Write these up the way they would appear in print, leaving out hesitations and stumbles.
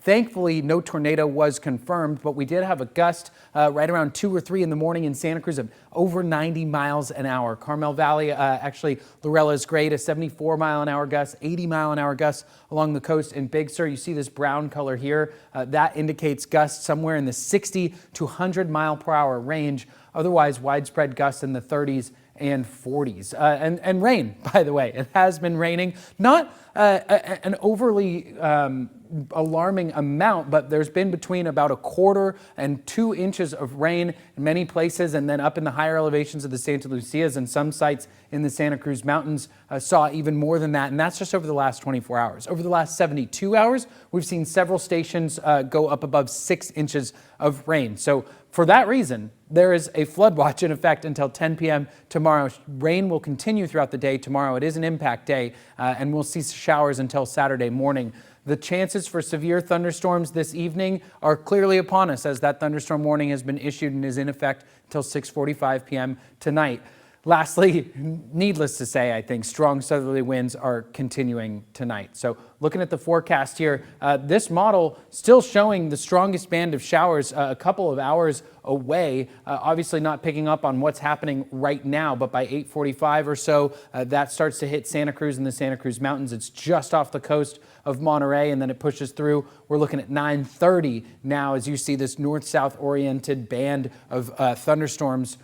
Thankfully, no tornado was confirmed, but we did have a gust right around 2 or 3 in the morning in Santa Cruz of over 90 miles an hour. Carmel Valley, actually, Lorella's great, a 74-mile-an-hour gust, 80-mile-an-hour gust along the coast in Big Sur. You see this brown color here. That indicates gusts somewhere in the 60 to 100-mile-per-hour range. Otherwise, widespread gusts in the 30s and 40s. And rain, by the way. It has been raining. Not an overly alarming amount, but there's been between about 1/4 and 2 inches of rain in many places, and then up in the higher elevations of the Santa Lucias and some sites in the Santa Cruz Mountains saw even more than that, and that's just over the last 24 hours. Over the last 72 hours, we've seen several stations go up above 6 inches of rain. So for that reason, there is a flood watch in effect until 10 p.m. tomorrow. Rain will continue throughout the day tomorrow. It is an impact day, and we'll see showers until Saturday morning. The chances for severe thunderstorms this evening are clearly upon us, as that thunderstorm warning has been issued and is in effect until 6:45 p.m. tonight. Lastly, needless to say, I think strong southerly winds are continuing tonight. So looking at the forecast here, this model still showing the strongest band of showers a couple of hours away, obviously not picking up on what's happening right now, but by 8:45 or so, that starts to hit Santa Cruz and the Santa Cruz Mountains. It's just off the coast of Monterey, and then it pushes through. We're looking at 9:30 now as you see this north-south oriented band of thunderstorms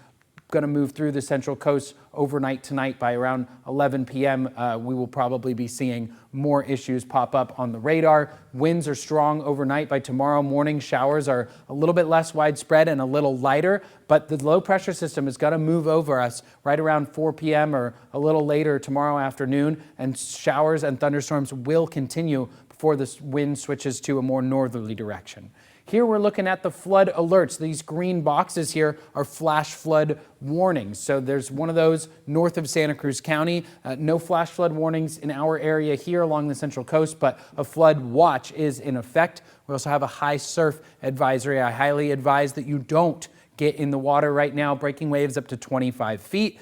going to move through the Central Coast overnight tonight. By around 11 p.m. We will probably be seeing more issues pop up on the radar. Winds are strong overnight. By tomorrow morning, showers are a little bit less widespread and a little lighter, but the low pressure system is going to move over us right around 4 p.m. or a little later tomorrow afternoon, and showers and thunderstorms will continue before the wind switches to a more northerly direction. Here we're looking at the flood alerts. These green boxes here are flash flood warnings. So there's one of those north of Santa Cruz County. No flash flood warnings in our area here along the Central Coast, but a flood watch is in effect. We also have a high surf advisory. I highly advise that you don't get in the water right now, breaking waves up to 25 feet.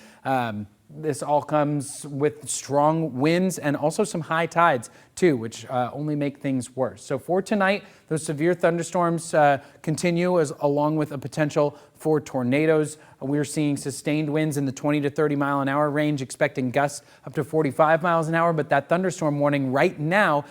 This all comes with strong winds and also some high tides too, which only make things worse. So for tonight, those severe thunderstorms continue along with a potential for tornadoes. We're seeing sustained winds in the 20 to 30 mile an hour range, expecting gusts up to 45 miles an hour. But that thunderstorm warning right now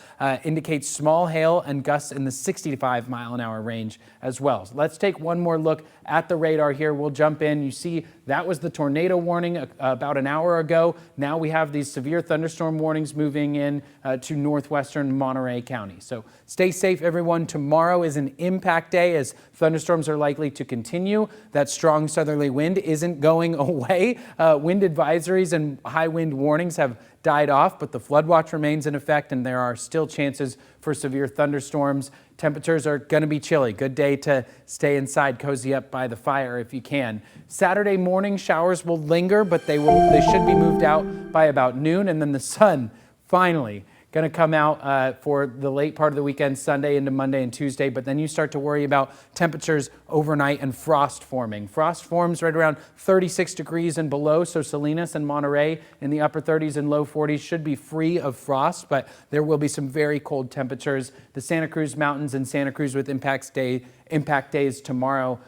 indicates small hail and gusts in the 65 mile an hour range as well. So let's take one more look at the radar here. We'll jump in. You see that was the tornado warning about an hour ago. Now we have these severe thunderstorm warnings moving in to northwestern Monterey County. So stay safe, everyone. Tomorrow is an impact day as thunderstorms are likely to continue. That strong southerly wind isn't going away. Wind advisories and high wind warnings have died off, but the flood watch remains in effect, and there are still chances for severe thunderstorms. Temperatures are going to be chilly. Good day to stay inside, cozy up by the fire if you can. Saturday morning showers will linger, but they should be moved out by about noon, and then the sun finally going to come out for the late part of the weekend, Sunday into Monday and Tuesday, but then you start to worry about temperatures overnight and frost forming. Frost forms right around 36 degrees and below, so Salinas and Monterey in the upper 30s and low 40s should be free of frost, but there will be some very cold temperatures. The Santa Cruz Mountains and Santa Cruz with impact days tomorrow.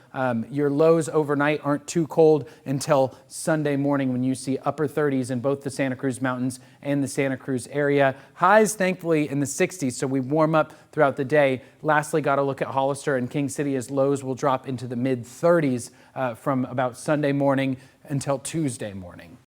Your lows overnight aren't too cold until Sunday morning when you see upper 30s in both the Santa Cruz Mountains and the Santa Cruz area. Highs, thankfully, in the 60s, so we warm up throughout the day. Lastly, got to look at Hollister and King City as lows will drop into the mid 30s from about Sunday morning until Tuesday morning.